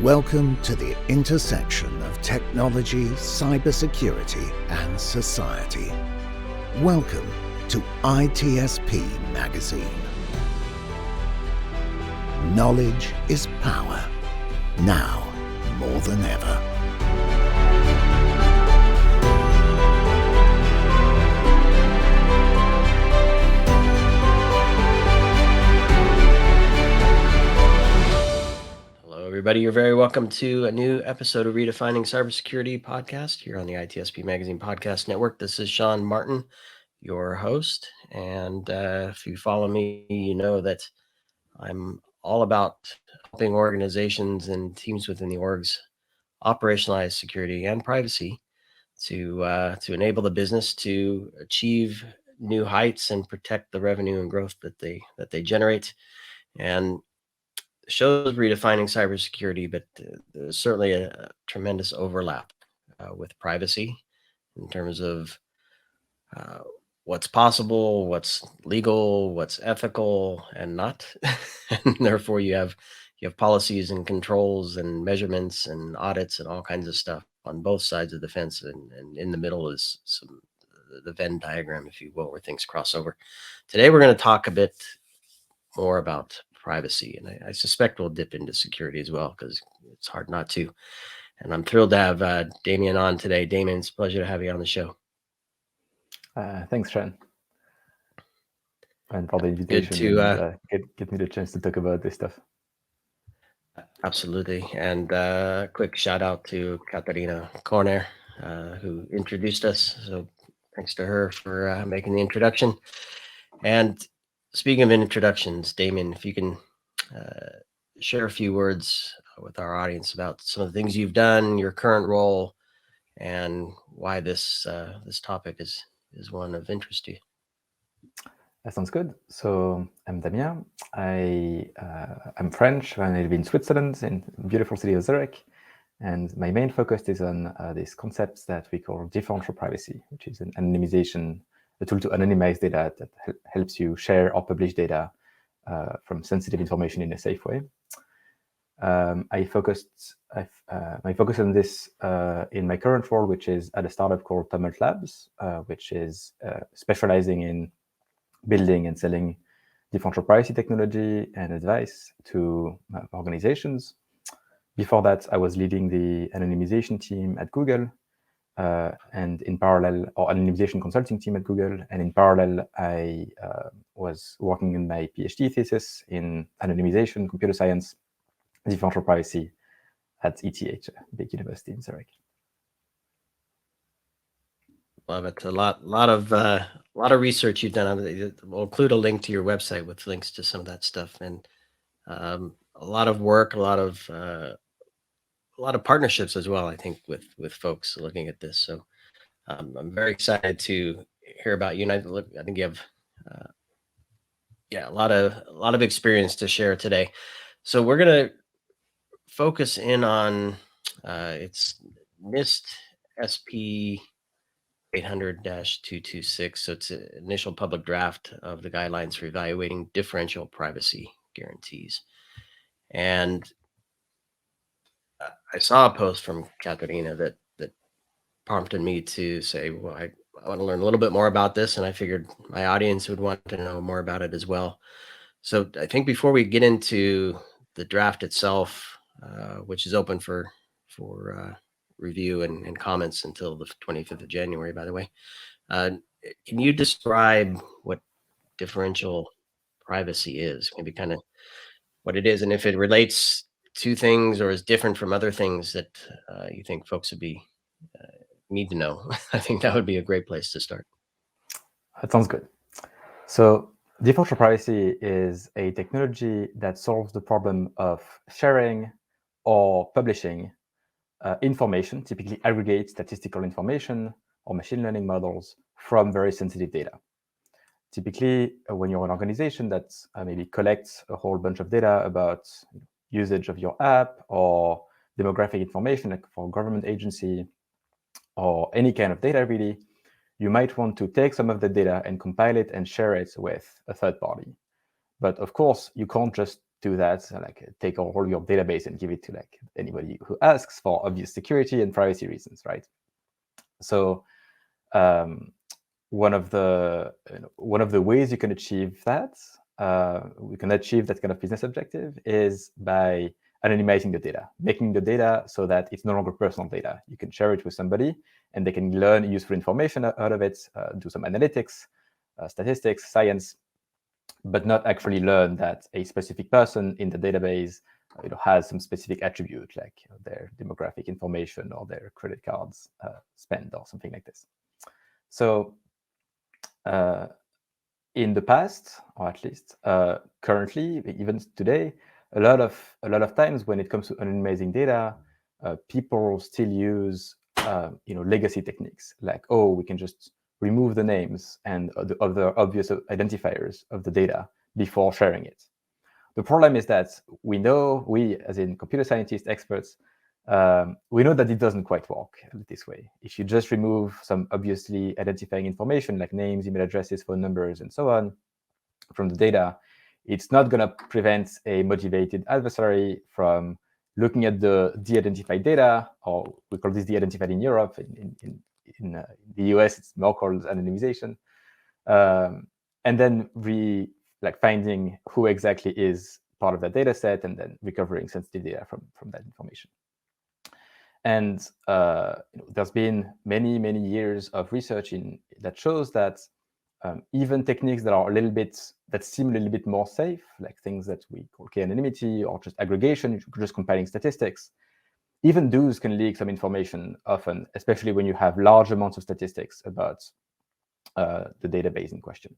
Welcome to the intersection of technology, cybersecurity, and society. Welcome to ITSPmagazine. Knowledge is power, now more than ever. Everybody, you're very welcome to a new episode of Redefining CyberSecurity podcast here on the ITSPmagazine podcast network. This is Sean Martin, your host, and if you follow me, you know that I'm all about helping organizations and teams within the orgs operationalize security and privacy to enable the business to achieve new heights and protect the revenue and growth that they generate. And shows redefining cybersecurity, but there's certainly a tremendous overlap with privacy in terms of what's possible, what's legal, what's ethical, and not. And therefore, you have policies and controls and measurements and audits and all kinds of stuff on both sides of the fence, and in the middle is the Venn diagram, if you will, where things cross over. Today, we're going to talk a bit more about privacy, and I suspect we'll dip into security as well, because it's hard not to. And I'm thrilled to have Damien on today. Damien, it's a pleasure to have you on the show. Thanks, Sean, and for the invitation. Good to get me the chance to talk about this stuff. Absolutely. And quick shout out to Katarina Corner, who introduced us. So thanks to her for making the introduction. And speaking of introductions, Damien, if you can share a few words with our audience about some of the things you've done, your current role, and why this topic is one of interest to you. That sounds good. So I'm Damien. I'm French, and I live in Switzerland, in the beautiful city of Zurich. And my main focus is on these concepts that we call differential privacy, which is an anonymization, a tool to anonymize data that helps you share or publish data from sensitive information in a safe way. My focus on this in my current role, which is at a startup called Tumult Labs, which is specializing in building and selling differential privacy technology and advice to organizations. Before that, I was leading the anonymization team at Google, and in parallel, or anonymization consulting team at Google, and in parallel, I was working in my PhD thesis in anonymization, computer science, differential privacy at ETH, a big university in Zurich. Love it. A lot of research you've done. We'll include a link to your website with links to some of that stuff, and a lot of work, a lot of partnerships as well, I think, with folks looking at this. So I'm very excited to hear about you. And I think you have a lot of experience to share today. So we're gonna focus in on it's NIST SP 800-226. So it's an initial public draft of the guidelines for evaluating differential privacy guarantees. And I saw a post from Katarina that prompted me to say, well, I want to learn a little bit more about this, and I figured my audience would want to know more about it as well. So I think before we get into the draft itself, which is open for review and comments until the 25th of January, by the way, can you describe what differential privacy is? Maybe kind of what it is, and if it relates to things or is different from other things that you think folks would need to know. I think that would be a great place to start. That sounds good. So differential privacy is a technology that solves the problem of sharing or publishing information, typically aggregate statistical information or machine learning models from very sensitive data. Typically, when you're an organization that maybe collects a whole bunch of data about usage of your app or demographic information, like for a government agency or any kind of data, really, you might want to take some of the data and compile it and share it with a third party. But of course, you can't just do that, so like take all your database and give it to like anybody who asks for obvious security and privacy reasons, right? So one of the ways you can achieve that, we can achieve that kind of business objective, is by anonymizing the data, making the data so that it's no longer personal data. You can share it with somebody, and they can learn useful information out of it, do some analytics, statistics, science, but not actually learn that a specific person in the database has some specific attribute, like their demographic information or their credit cards spend or something like this. So in the past, or at least currently, even today, a lot of times when it comes to anonymizing data, people still use legacy techniques, like, oh, we can just remove the names and the other obvious identifiers of the data before sharing it. The problem is that we as in computer scientists, experts, we know that it doesn't quite work this way. If you just remove some obviously identifying information like names, email addresses, phone numbers, and so on from the data, it's not going to prevent a motivated adversary from looking at the de-identified data, or we call this de-identified in Europe. In the US, it's more called anonymization, and then finding who exactly is part of that data set, and then recovering sensitive data from that information. And there's been many years of research that shows that even techniques that seem a little bit more safe, like things that we call k-anonymity or just aggregation, just compiling statistics, even those can leak some information often, especially when you have large amounts of statistics about the database in question.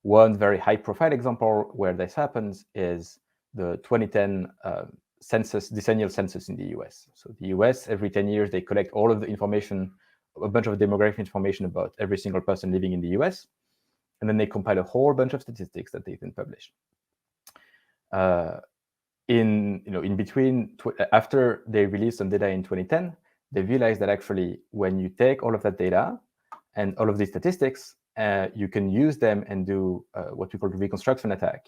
One very high-profile example where this happens is the 2010 decennial census in the US. So the US, every 10 years, they collect all of the information, a bunch of demographic information about every single person living in the US, and then they compile a whole bunch of statistics that they then publish. In between, after they released some data in 2010, they realized that actually when you take all of that data and all of these statistics, you can use them and do what we call the reconstruction attack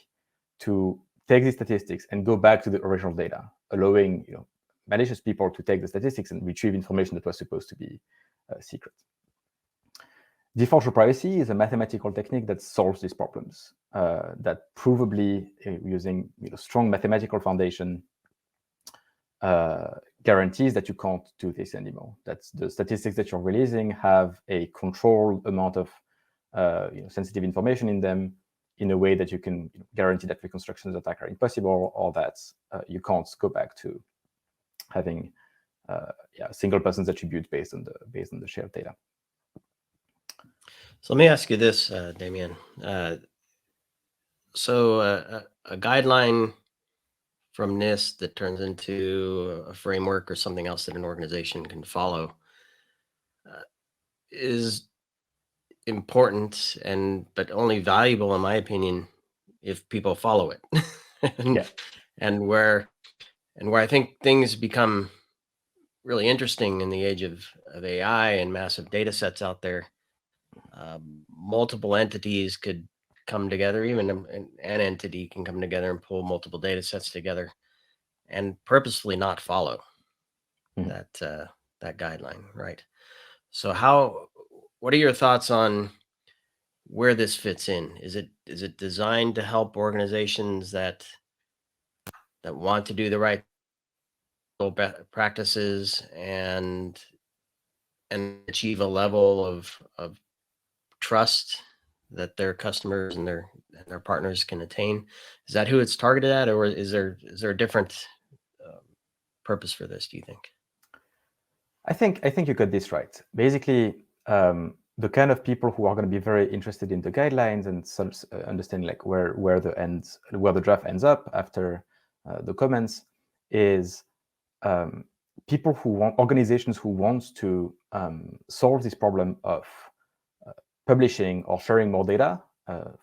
to take these statistics and go back to the original data, allowing malicious people to take the statistics and retrieve information that was supposed to be secret. Differential privacy is a mathematical technique that solves these problems, that provably, using strong mathematical foundation, guarantees that you can't do this anymore. That the statistics that you're releasing have a controlled amount of sensitive information in them, in a way that you can guarantee that reconstructions attack are impossible, or that you can't go back to having a single person's attribute based on the shared data. So let me ask you this, Damien. So a guideline from NIST that turns into a framework or something else that an organization can follow is important, but only valuable, in my opinion, if people follow it. and where I think things become really interesting in the age of AI and massive data sets out there, multiple entities could come together, even an entity can come together and pull multiple data sets together and purposefully not follow that guideline, right? So what are your thoughts on where this fits in? Is it designed to help organizations that want to do the right practices and achieve a level of trust that their customers and their partners can attain? Is that who it's targeted at, or is there a different purpose for this, do you think? I think you got this right. Basically, the kind of people who are going to be very interested in the guidelines and understand like where the draft ends up after the comments is organizations who want to solve this problem of publishing or sharing more data.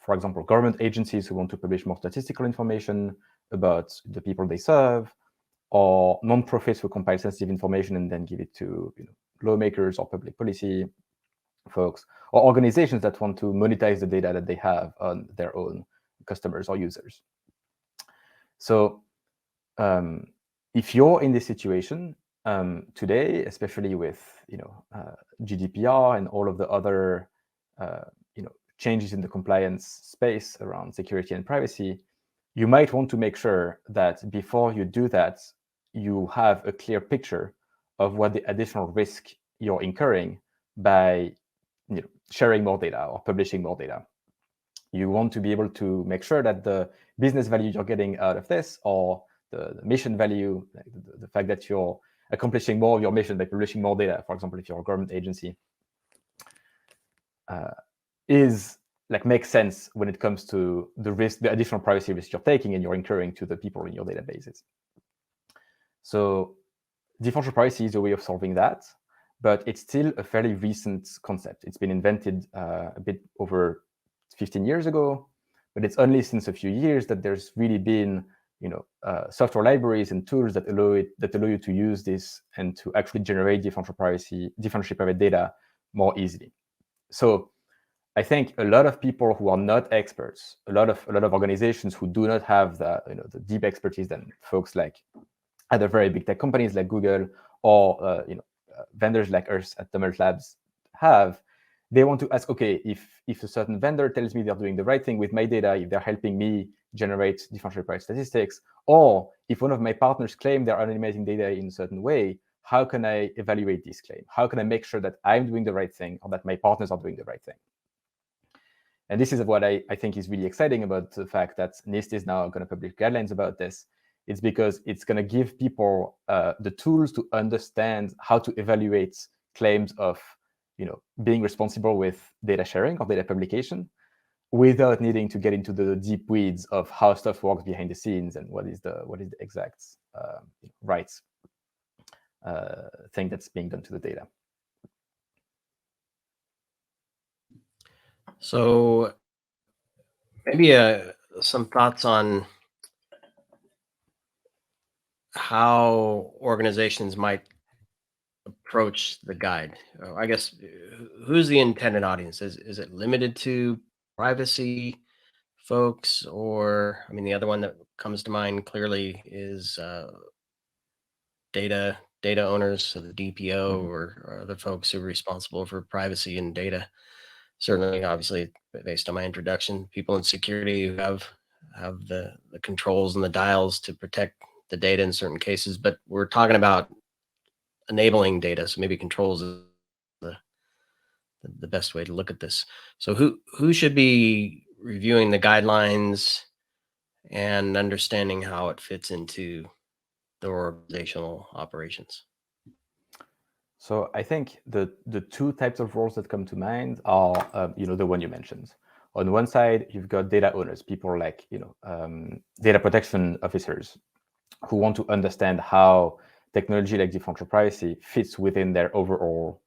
For example, government agencies who want to publish more statistical information about the people they serve, or non-profits who compile sensitive information and then give it to lawmakers or public policy folks, or organizations that want to monetize the data that they have on their own customers or users. So if you're in this situation today, especially with GDPR and all of the other changes in the compliance space around security and privacy, you might want to make sure that before you do that, you have a clear picture of what the additional risk you're incurring by sharing more data or publishing more data. You want to be able to make sure that the business value you're getting out of this, or the mission value, like the fact that you're accomplishing more of your mission by publishing more data, for example, if you're a government agency, makes sense when it comes to the risk, the additional privacy risk you're taking and you're incurring to the people in your databases. So differential privacy is a way of solving that, but it's still a fairly recent concept. It's been invented a bit over 15 years ago, but it's only since a few years that there's really been software libraries and tools that allow you to use this and to actually generate differential private data more easily. So I think a lot of people who are not experts, a lot of organizations who do not have the deep expertise than folks like other very big tech companies like Google or vendors like us at Tumult Labs have, they want to ask, okay, if a certain vendor tells me they're doing the right thing with my data, if they're helping me generate differential price statistics, or if one of my partners claim they're anonymizing data in a certain way, how can I evaluate this claim? How can I make sure that I'm doing the right thing or that my partners are doing the right thing? And this is what I think is really exciting about the fact that NIST is now going to publish guidelines about this. It's because it's going to give people the tools to understand how to evaluate claims of being responsible with data sharing or data publication without needing to get into the deep weeds of how stuff works behind the scenes and what is the exact right thing that's being done to the data. So maybe some thoughts on how organizations might approach the guide. I guess, who's the intended audience? Is it limited to privacy folks, or the other one that comes to mind clearly is data owners, so the DPO or other folks who are responsible for privacy and data. Certainly, obviously, based on my introduction, people in security who have the controls and the dials to protect the data in certain cases. But we're talking about enabling data, so maybe controls is the best way to look at this. So who should be reviewing the guidelines and understanding how it fits into the organizational operations? So I think the two types of roles that come to mind are the one you mentioned. On one side, you've got data owners, people like data protection officers who want to understand how technology like differential privacy fits within their overall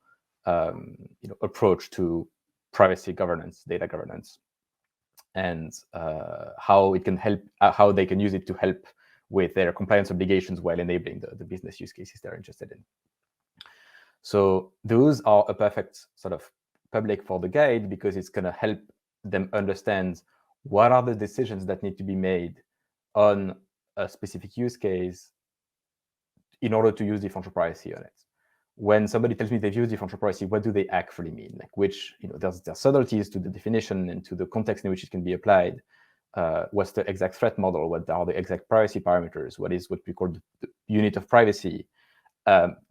approach to privacy governance, data governance, and how it can help, how they can use it to help with their compliance obligations while enabling the business use cases they're interested in. So those are a perfect sort of public for the guide, because it's going to help them understand what are the decisions that need to be made on a specific use case in order to use differential privacy on it. When somebody tells me they've used differential privacy, what do they actually mean? Like which, there's subtleties to the definition and to the context in which it can be applied. What's the exact threat model? What are the exact privacy parameters? What is what we call the unit of privacy?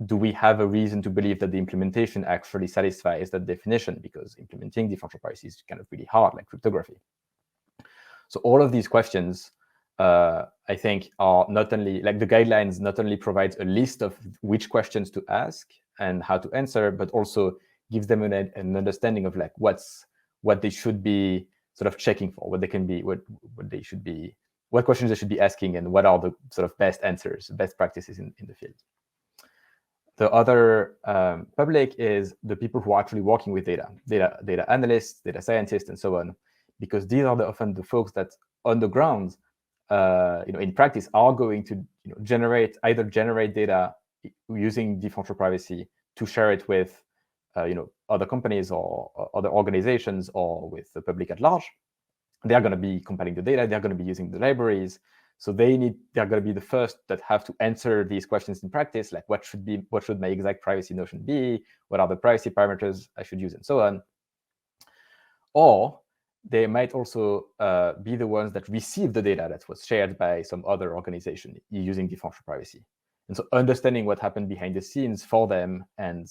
Do we have a reason to believe that the implementation actually satisfies that definition? Because implementing differential privacy is kind of really hard, like cryptography. So all of these questions, I think, are not only, like the guidelines not only provides a list of which questions to ask and how to answer, but also gives them an understanding of like what they should be sort of checking for, what they can be, what they should be, what questions they should be asking, and what are the sort of best answers, best practices in the field. The other public is the people who are actually working with data analysts, data scientists, and so on, because these are often the folks that on the ground, in practice, are going to generate data using differential privacy to share it with other companies or other organizations or with the public at large. They are going to be compiling the data. They're going to be using the libraries. So they're going to be the first that have to answer these questions in practice, like what should my exact privacy notion be? What are the privacy parameters I should use, and so on. Or they might also be the ones that receive the data that was shared by some other organization using differential privacy. And so understanding what happened behind the scenes for them, and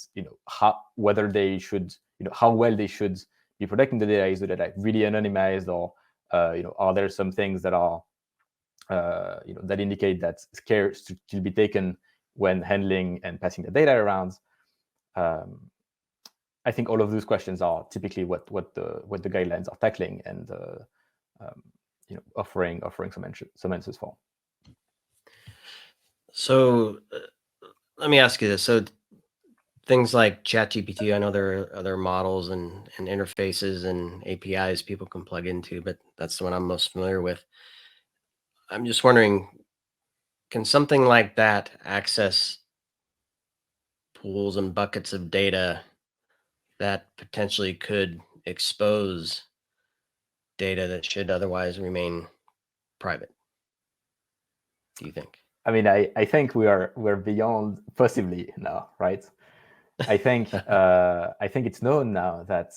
whether they should, how well they should be protecting the data. Is the data really anonymized, or are there some things that are that indicate that care should be taken when handling and passing the data around? I think all of those questions are typically what the guidelines are tackling, and offering some answers for. So let me ask you this. So things like ChatGPT, I know there are other models and interfaces and APIs people can plug into, but that's the one I'm most familiar with. I'm just wondering, can something like that access pools and buckets of data that potentially could expose data that should otherwise remain private, do you think? I mean, I think we're beyond possibly now, right? I think it's known now that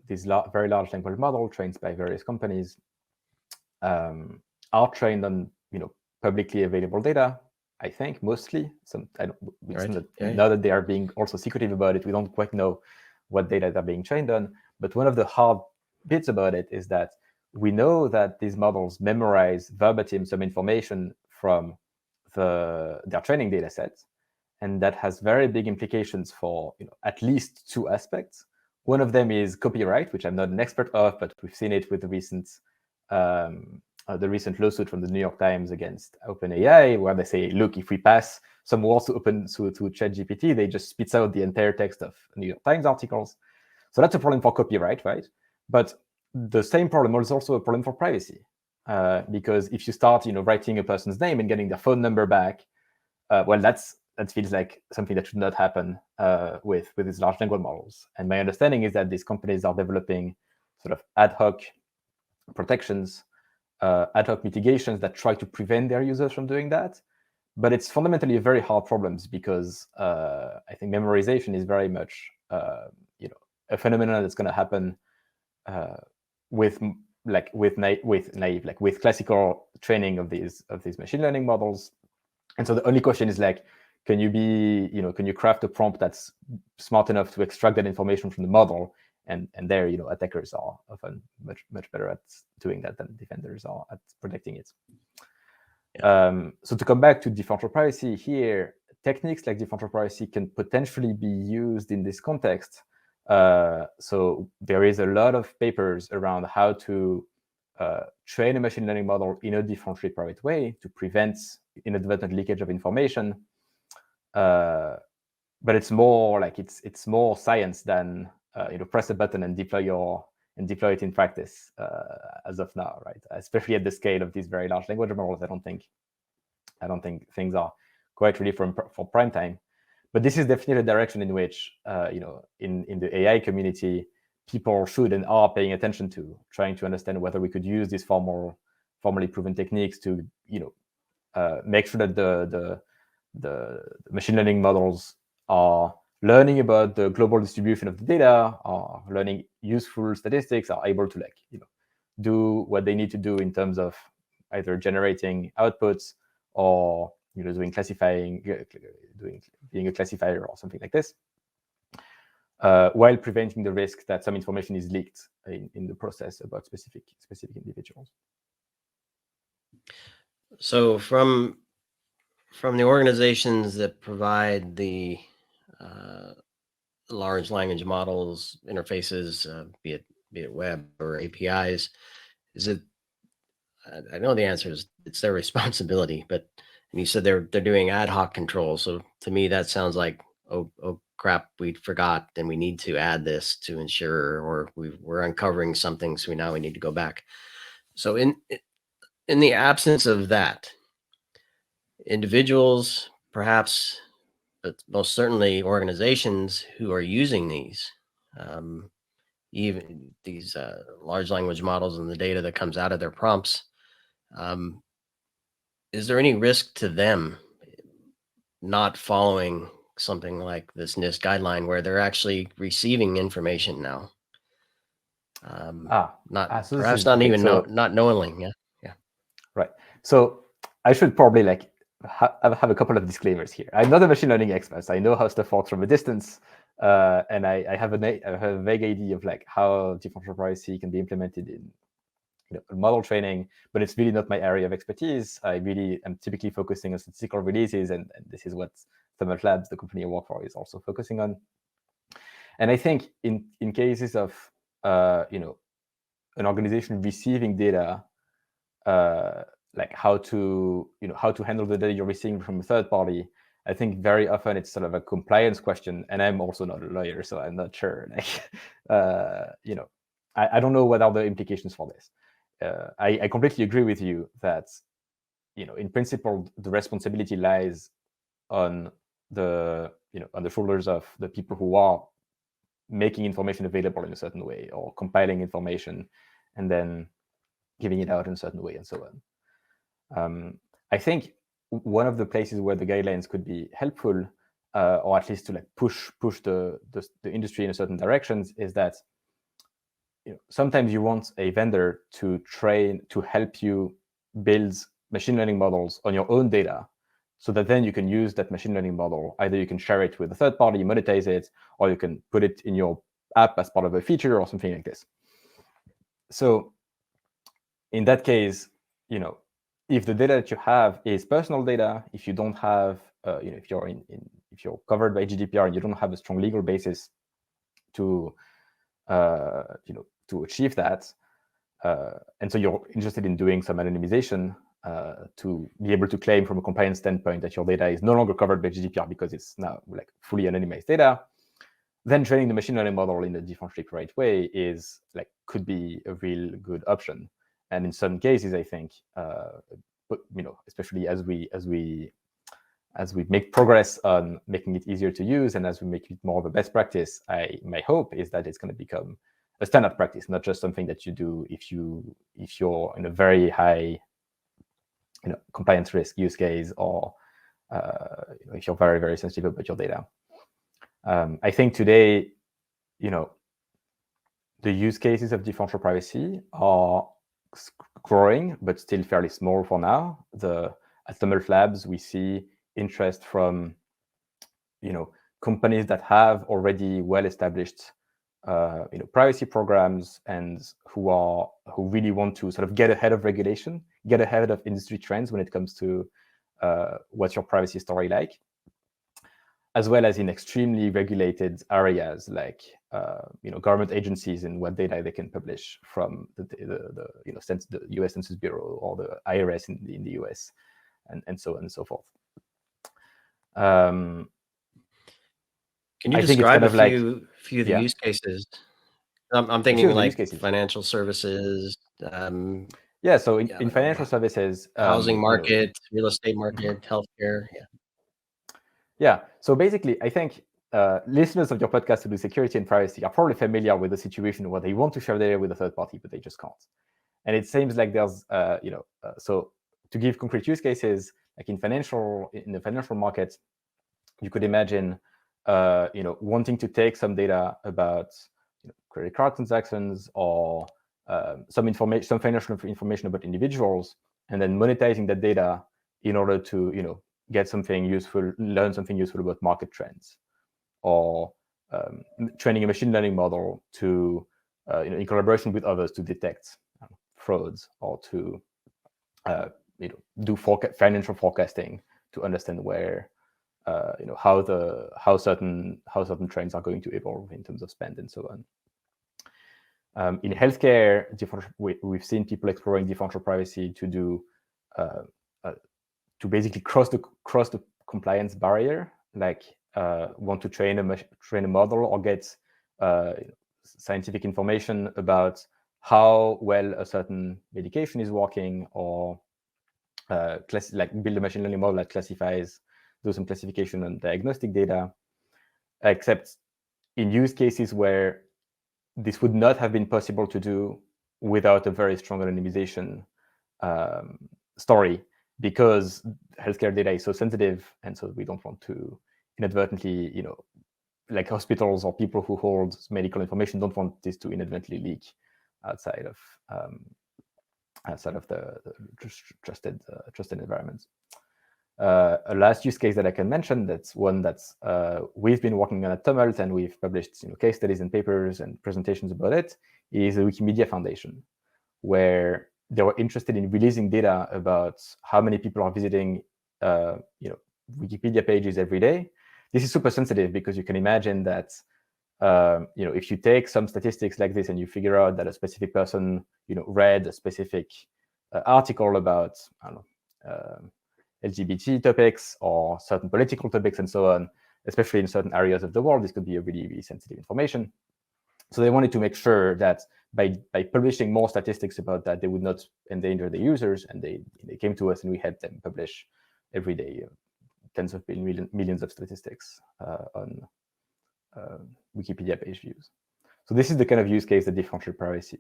these very large language models trained by various companies are trained on publicly available data. I think mostly. Now that they are being also secretive about it, we don't quite know what data they're being trained on. But one of the hard bits about it is that we know that these models memorize verbatim some information from their training data sets, and that has very big implications for at least two aspects. One of them is copyright, which I'm not an expert of, but we've seen it with the recent lawsuit from the New York Times against OpenAI, where they say, look, if we pass some rules to ChatGPT, they just spits out the entire text of New York Times articles. So that's a problem for copyright, right? But the same problem is also a problem for privacy, because if you start, writing a person's name and getting their phone number back, well, that feels like something that should not happen with these large language models. And my understanding is that these companies are developing sort of ad hoc protections, ad hoc mitigations that try to prevent their users from doing that. But it's fundamentally a very hard problem, because I think memorization is very much a phenomenon that's going to happen with classical training of these machine learning models. And so the only question is can you craft a prompt that's smart enough to extract that information from the model? And there, attackers are often much better at doing that than defenders are at protecting it. Yeah. So to come back to differential privacy here, techniques like differential privacy can potentially be used in this context. So there is a lot of papers around how to train a machine learning model in a differentially private way to prevent inadvertent leakage of information. But it's more it's more science than press a button and deploy it in practice as of now, right? Especially at the scale of these very large language models, I don't think things are quite ready for prime time. But this is definitely a direction in which in the AI community, people should and are paying attention to, trying to understand whether we could use these formally proven techniques to make sure that the machine learning models are learning about the global distribution of the data, are learning useful statistics, are able to do what they need to do in terms of either generating outputs or doing classifying, being a classifier or something like this, while preventing the risk that some information is leaked in the process about specific individuals. So from the organizations that provide the large language models interfaces, be it web or APIs, is it? I know the answer is it's their responsibility, but you said they're doing ad hoc control. So to me, that sounds like, oh crap, we forgot, and we need to add this to ensure, or we're uncovering something, so now we need to go back. So in the absence of that, individuals, perhaps, but most certainly organizations who are using these, even these large language models and the data that comes out of their prompts, is there any risk to them not following something like this NIST guideline where they're actually receiving information now? So Perhaps not even not knowingly. Yeah. Right. So I should probably have a couple of disclaimers here. I'm not a machine learning expert. I know how stuff works from a distance, and I have a vague idea of how differential privacy can be implemented in model training, but it's really not my area of expertise. I really am typically focusing on statistical releases, and this is what Tumult Labs, the company I work for, is also focusing on. And I think in cases of an organization receiving data, how to handle the data you're receiving from a third party, I think very often it's sort of a compliance question. And I'm also not a lawyer, so I'm not sure. I don't know what are the implications for this. I completely agree with you that in principle the responsibility lies on the shoulders of the people who are making information available in a certain way, or compiling information and then giving it out in a certain way, and so on. I think one of the places where the guidelines could be helpful, or at least to push the industry in a certain directions, is that sometimes you want a vendor to help you build machine learning models on your own data, so that then you can use that machine learning model. Either you can share it with a third party, monetize it, or you can put it in your app as part of a feature or something like this. So in that case, if the data that you have is personal data, if you don't have, if you're covered by GDPR and you don't have a strong legal basis to achieve that, and so you're interested in doing some anonymization to be able to claim from a compliance standpoint that your data is no longer covered by GDPR because it's now fully anonymized data, then training the machine learning model in a differentially right way could be a real good option. And in some cases, I think, especially as we make progress on making it easier to use, and as we make it more of a best practice, my hope is that it's going to become a standard practice, not just something that you do if you're in a very high compliance risk use case, or if you're very, very sensitive about your data. I think today, the use cases of differential privacy are growing, but still fairly small for now. At Tumult Labs, we see interest from companies that have already well-established privacy programs, and who really want to sort of get ahead of regulation, get ahead of industry trends when it comes to what's your privacy story like, as well as in extremely regulated areas like government agencies and what data they can publish from the U.S. Census Bureau or the IRS in the U.S. and so on and so forth. Can you describe a few of the use cases? I'm thinking like financial services. So in financial services, housing market, real estate market, healthcare. So basically, I think listeners of your podcast who do security and privacy are probably familiar with the situation where they want to share data with a third party, but they just can't. And it seems like there's, so to give concrete use cases, like in the financial market, you could imagine, wanting to take some data about credit card transactions, or some financial information about individuals, and then monetizing that data in order to, get something useful, learn something useful about market trends, or training a machine learning model to, in collaboration with others, to detect frauds, or to, do financial forecasting to understand where, how certain trends are going to evolve in terms of spend and so on. In healthcare, we've seen people exploring differential privacy to do to basically cross the compliance barrier, want to train a model or get scientific information about how well a certain medication is working, or build a machine learning model that do some classification and diagnostic data, except in use cases where this would not have been possible to do without a very strong anonymization story, because healthcare data is so sensitive, and so we don't want to inadvertently, like hospitals or people who hold medical information don't want this to inadvertently leak outside of the trusted environments. A last use case that I can mention, that's one that's we've been working on at Tumult, and we've published case studies and papers and presentations about it, is the Wikimedia Foundation, where they were interested in releasing data about how many people are visiting Wikipedia pages every day. This is super sensitive because you can imagine that if you take some statistics like this and you figure out that a specific person read a specific article about, I don't know, LGBT topics or certain political topics and so on, especially in certain areas of the world, this could be a really, really sensitive information. So they wanted to make sure that by publishing more statistics about that, they would not endanger the users, and they came to us and we had them publish every day tens of millions of statistics on Wikipedia page views. So this is the kind of use case that differential privacy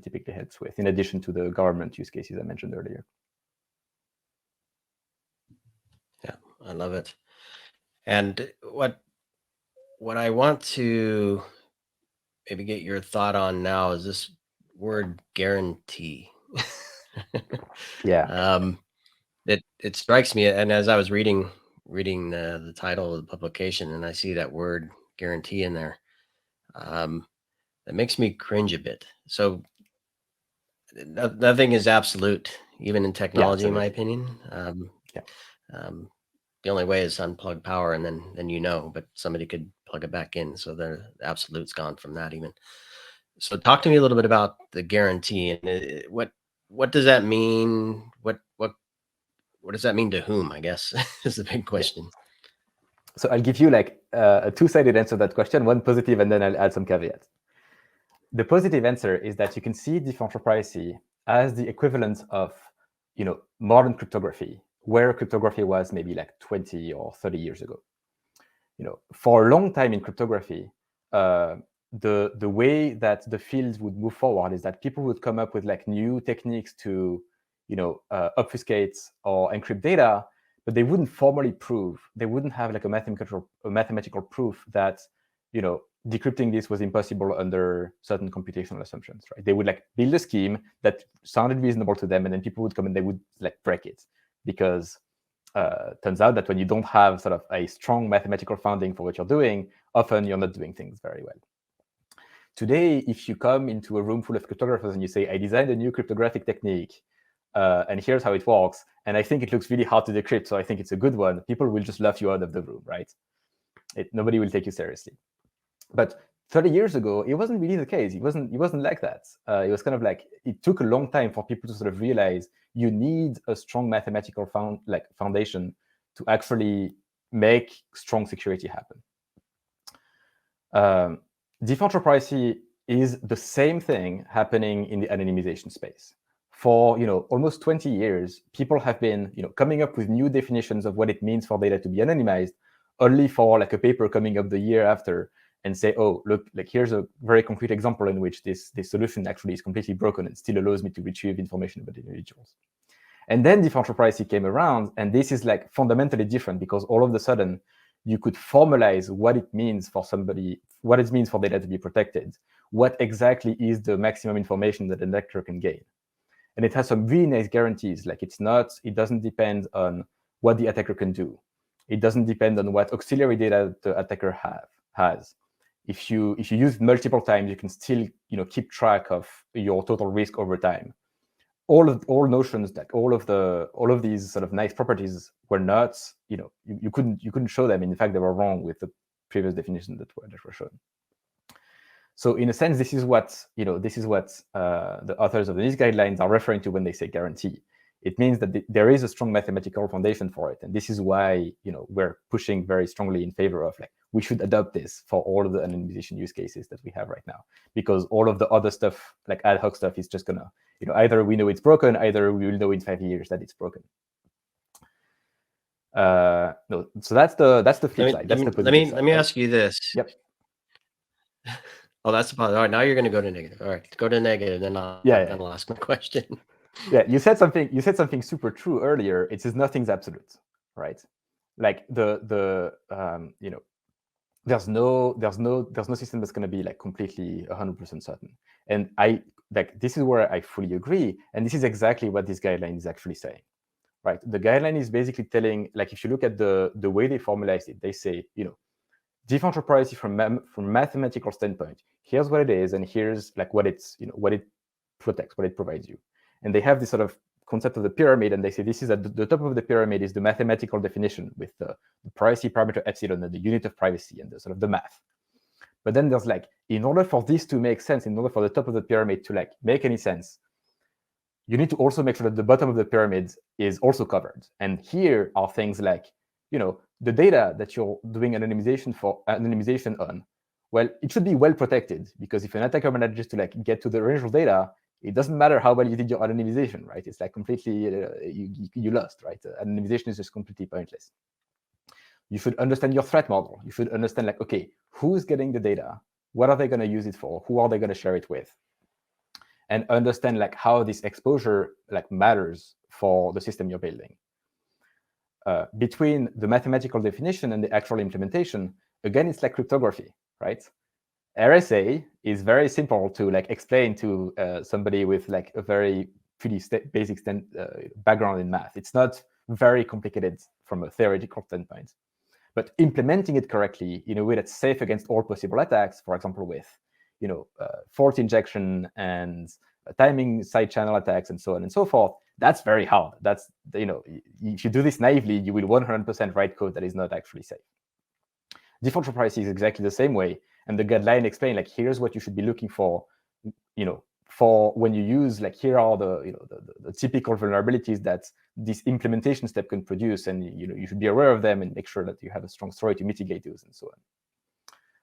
typically helps with, in addition to the government use cases I mentioned earlier. Yeah, I love it. And what I want to maybe get your thought on now is this word guarantee. Yeah. It strikes me, and as I was reading the title of the publication, and I see that word guarantee in there, that makes me cringe a bit. So nothing is absolute, even in technology, in my opinion. The only way is to unplug power, and then but somebody could plug it back in, so the absolute's gone from that even. So talk to me a little bit about the guarantee, and what does that mean? What does that mean to whom, I guess, is the big question. Yeah. So I'll give you like a two-sided answer to that question, one positive, and then I'll add some caveats. The positive answer is that you can see differential privacy as the equivalent of modern cryptography, where cryptography was maybe like 20 or 30 years ago. For a long time in cryptography, the way that the field would move forward is that people would come up with like new techniques to obfuscate or encrypt data, but they wouldn't formally prove. They wouldn't have like a mathematical proof that decrypting this was impossible under certain computational assumptions, right? They would like build a scheme that sounded reasonable to them, and then people would come and they would like break it, because turns out that when you don't have sort of a strong mathematical founding for what you're doing, often you're not doing things very well. Today, if you come into a room full of cryptographers and you say, I designed a new cryptographic technique, and here's how it works, and I think it looks really hard to decrypt, so I think it's a good one, people will just laugh you out of the room, right? Nobody will take you seriously. But 30 years ago, it wasn't really the case. It wasn't like that. It was kind of like, it took a long time for people to sort of realize you need a strong mathematical foundation to actually make strong security happen. Differential privacy is the same thing happening in the anonymization space. For almost 20 years, people have been coming up with new definitions of what it means for data to be anonymized, only for like a paper coming up the year after and say, oh, look, like here's a very concrete example in which this solution actually is completely broken and still allows me to retrieve information about individuals. And then differential privacy came around, and this is like fundamentally different, because all of a sudden you could formalize what it means for somebody, what it means for data to be protected, what exactly is the maximum information that an attacker can gain. And it has some really nice guarantees. Like it doesn't depend on what the attacker can do. It doesn't depend on what auxiliary data the attacker has. If you use it multiple times, you can still keep track of your total risk over time. All notions that all of these sort of nice properties were not, you couldn't show them. In fact, they were wrong with the previous definitions that were shown. So in a sense, this is what the authors of the NIST guidelines are referring to when they say guarantee. It means that there is a strong mathematical foundation for it, and this is why we're pushing very strongly in favor of like we should adopt this for all of the anonymization use cases that we have right now, because all of the other stuff, like ad hoc stuff, is just gonna either we know it's broken, either we will know in 5 years that it's broken. No, so that's the flip side. That's the positive side. Let me ask you this. Yep. Oh, that's the positive. All right, now you're going to go to negative. All right, go to negative, then I'll ask my question. Yeah, you said something super true earlier. It says nothing's absolute, right? Like you know, there's no system that's going to be like completely 100% certain. And this is where I fully agree. And this is exactly what this guideline is actually saying, right? The guideline is basically telling, like, if you look at the way they formalize it, they say, you know, differential privacy from a mathematical standpoint, here's what it is, and here's like what it's, you know, what it protects, what it provides you. And they have this sort of concept of the pyramid, and they say this is at the top of the pyramid is the mathematical definition with the privacy parameter epsilon and the unit of privacy and the sort of the math. But then there's like, in order for this to make sense, in order for the top of the pyramid to like make any sense, you need to also make sure that the bottom of the pyramid is also covered. And here are things like, you know, the data that you're doing anonymization on, well, it should be well protected, because if an attacker manages to like get to the original data, it doesn't matter how well you did your anonymization, right? It's like completely, you lost, right? Anonymization is just completely pointless. You should understand your threat model. You should understand like, okay, who's getting the data? What are they going to use it for? Who are they going to share it with? And understand like how this exposure like matters for the system you're building. Between the mathematical definition and the actual implementation, again, it's like cryptography, right? RSA is very simple to like explain to somebody with like a very pretty basic background in math. It's not very complicated from a theoretical standpoint, but implementing it correctly in a way that's safe against all possible attacks, for example, with, you know, fault injection and timing side channel attacks and so on and so forth, that's very hard. That's, you know, if you do this naively, you will 100% write code that is not actually safe. Differential privacy is exactly the same way. And the guideline explain like, here's what you should be looking for, you know, for when you use, like, here are the, you know, the typical vulnerabilities that this implementation step can produce, and, you know, you should be aware of them and make sure that you have a strong story to mitigate those and so on.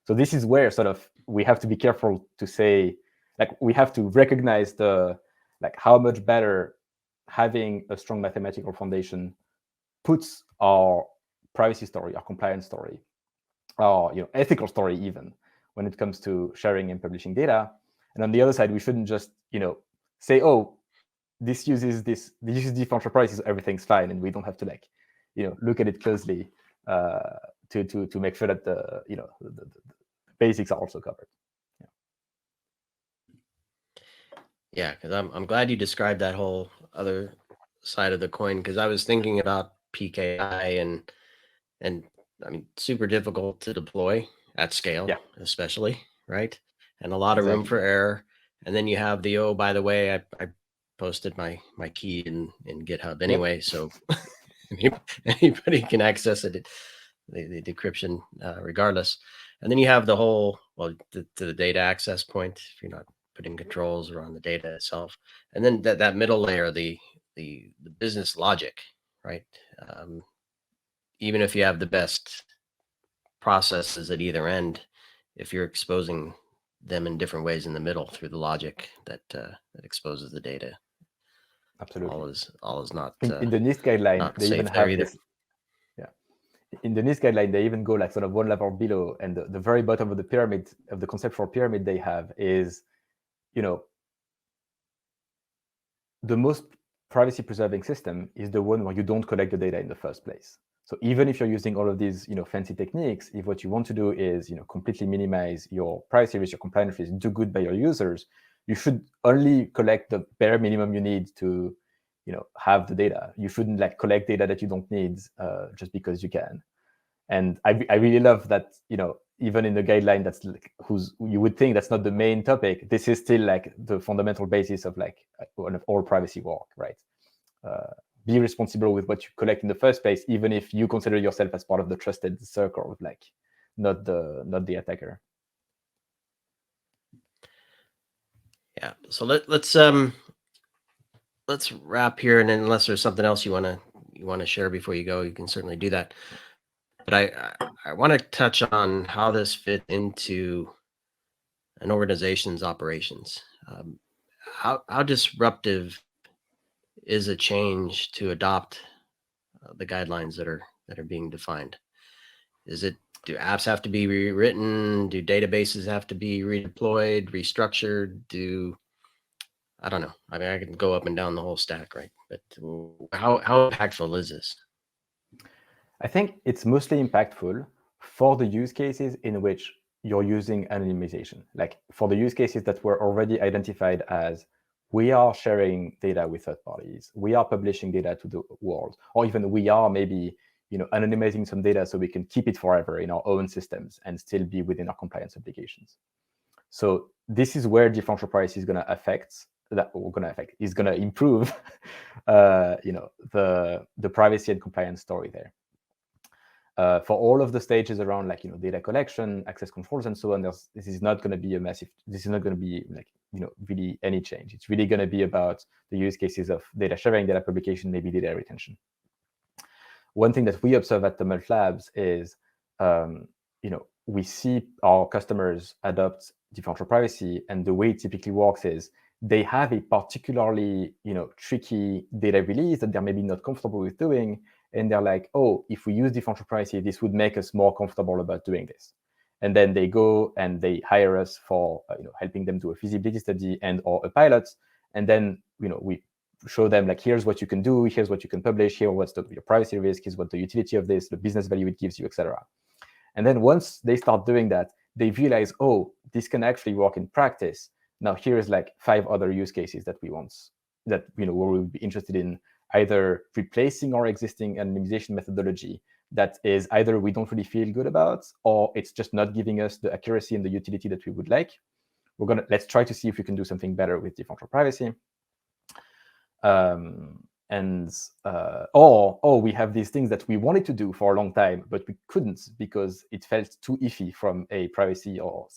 So this is where sort of we have to be careful to say, like, we have to recognize the, like, how much better having a strong mathematical foundation puts our privacy story, our compliance story, our, you know, ethical story even, when it comes to sharing and publishing data. And on the other side, we shouldn't just, you know, say, oh, this uses differential privacy, so everything's fine, and we don't have to, like, you know, look at it closely to make sure that the, you know, the basics are also covered. Yeah, because I'm glad you described that whole other side of the coin, because I was thinking about PKI and I mean, super difficult to deploy at scale, Yeah. especially, right? And a lot of room for error. And then you have the, oh, by the way, I posted my key in GitHub anyway, so anybody can access it, the decryption regardless. And then you have the whole, well, to the data access point, if you're not putting controls around the data itself. And then that middle layer, the business logic, right? Even if you have the best processes at either end, if you're exposing them in different ways in the middle through the logic that exposes the data, absolutely, all is not in the NIST guideline. They even have this. Yeah, in the NIST guideline, they even go like sort of one level below, and the very bottom of the pyramid, of the conceptual pyramid they have, is, you know, the most privacy preserving system is the one where you don't collect the data in the first place. So even if you're using all of these, you know, fancy techniques, if what you want to do is, you know, completely minimize your privacy risk, your compliance risk, do good by your users, you should only collect the bare minimum you need to, you know, have the data. You shouldn't like collect data that you don't need just because you can. And I really love that, you know, even in the guideline, that's like, you would think that's not the main topic, this is still like the fundamental basis of like one of all privacy work, right? Be responsible with what you collect in the first place, even if you consider yourself as part of the trusted circle, like not the attacker. Yeah. So let's wrap here, and then unless there's something else you want to share before you go, you can certainly do that. But I want to touch on how this fit into an organization's operations. How disruptive is a change to adopt the guidelines that are being defined? Do apps have to be rewritten? Do databases have to be redeployed, restructured? Do I don't know. I mean, I can go up and down the whole stack, right? But how impactful is this? I think it's mostly impactful for the use cases in which you're using anonymization. Like for the use cases that were already identified as we are sharing data with third parties, we are publishing data to the world, or even we are maybe anonymizing some data so we can keep it forever in our own systems and still be within our compliance obligations. So this is where differential privacy is going to is going to improve the privacy and compliance story there. For all of the stages around data collection, access controls, and so on, this is not going to be really any change. It's really going to be about the use cases of data sharing, data publication, maybe data retention. One thing that we observe at Tumult Labs is, we see our customers adopt differential privacy, and the way it typically works is they have a particularly tricky data release that they're maybe not comfortable with doing, and they're like, oh, if we use differential privacy, this would make us more comfortable about doing this. And then they go and they hire us for helping them do a feasibility study and or a pilot, and then we show them here's what you can do, here's what you can publish, here what's your privacy risk, here's what the utility of this, the business value it gives you, etc. And then once they start doing that, they realize, oh, this can actually work in practice. Now here's 5 other use cases that we will be interested in either replacing our existing anonymization methodology that is either we don't really feel good about, or it's just not giving us the accuracy and the utility that we would like. Let's try to see if we can do something better with differential privacy. Or we have these things that we wanted to do for a long time, but we couldn't because it felt too iffy from a privacy or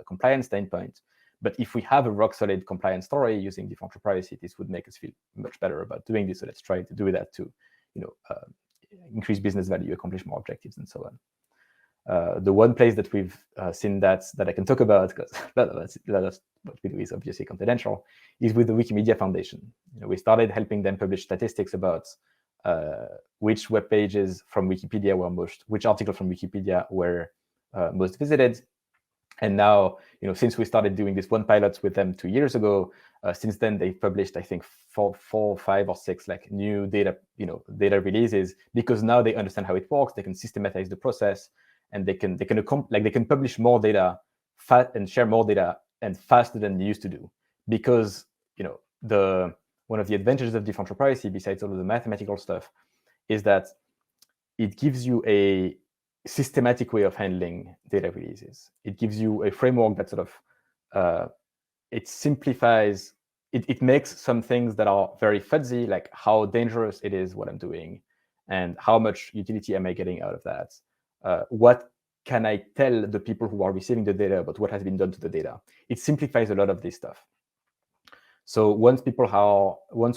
compliance standpoint. But if we have a rock-solid compliance story using differential privacy, this would make us feel much better about doing this. So let's try to do that to, increase business value, accomplish more objectives, and so on. The one place that we've seen that I can talk about, because that's what we do is obviously confidential, is with the Wikimedia Foundation. We started helping them publish statistics about which web pages from Wikipedia which articles from Wikipedia were most visited. And now, since we started doing this one pilot with them 2 years ago, since then they've published, I think, 4, 5, or 6 new data releases, because now they understand how it works. They can systematize the process, and they can publish more data and share more data and faster than they used to do, because one of the advantages of differential privacy, besides all of the mathematical stuff, is that it gives you a systematic way of handling data releases. It gives you a framework that sort of it simplifies. It makes some things that are very fuzzy, like how dangerous it is what I'm doing, and how much utility am I getting out of that. What can I tell the people who are receiving the data about what has been done to the data? It simplifies a lot of this stuff. So once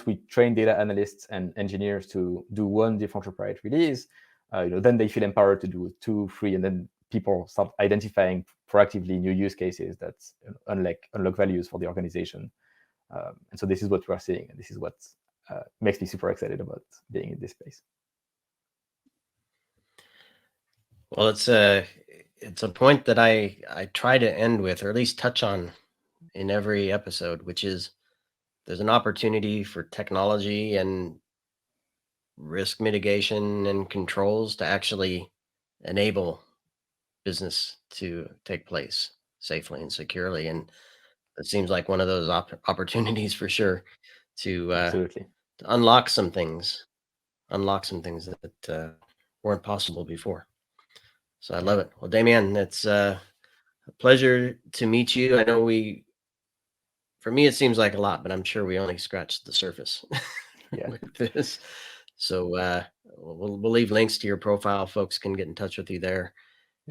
we train data analysts and engineers to do one differential privacy release, then they feel empowered to do 2, 3, and then people start identifying proactively new use cases that unlock values for the organization. And so this is what we are seeing, and this is what makes me super excited about being in this space. Well, it's a point that I try to end with, or at least touch on in every episode, which is there's an opportunity for technology and risk mitigation and controls to actually enable business to take place safely and securely. And it seems like one of those opportunities for sure to Absolutely. to unlock some things that weren't possible before. So I love it. Well, Damien, it's a pleasure to meet you. I know for me, it seems like a lot, but I'm sure we only scratched the surface with this. So we'll leave links to your profile. Folks can get in touch with you there.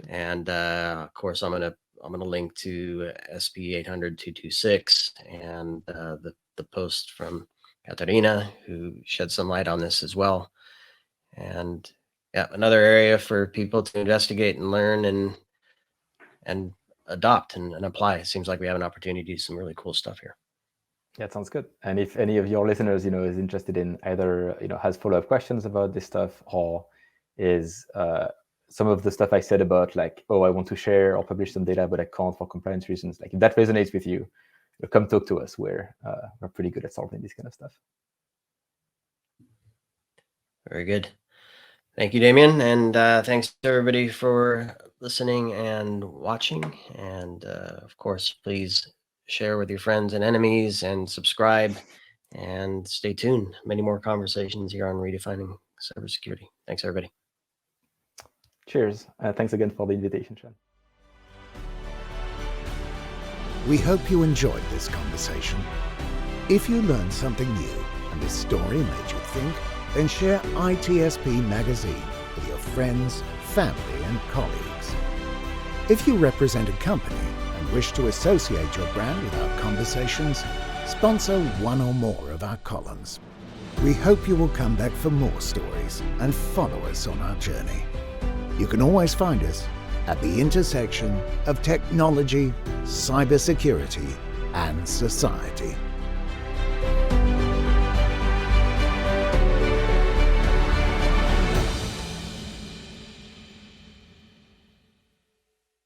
And of course, I'm gonna link to SP 800-226 and the post from Katarina, who shed some light on this as well. And yeah, another area for people to investigate and learn and adopt and apply. It seems like we have an opportunity to do some really cool stuff here. Yeah, it sounds good. And if any of your listeners, is interested in either, has follow-up questions about this stuff, or is some of the stuff I said about I want to share or publish some data, but I can't for compliance reasons, if that resonates with you, come talk to us. We're pretty good at solving this kind of stuff. Very good. Thank you, Damien. And thanks to everybody for listening and watching. And of course, please share with your friends and enemies and subscribe and stay tuned. Many more conversations here on Redefining Cybersecurity. Thanks, everybody. Cheers. Thanks again for the invitation, Sean. We hope you enjoyed this conversation. If you learned something new and this story made you think, then share ITSPmagazine with your friends, family, and colleagues. If you represent a company and wish to associate your brand with our conversations, sponsor one or more of our columns. We hope you will come back for more stories and follow us on our journey. You can always find us at the intersection of technology, cybersecurity, and society.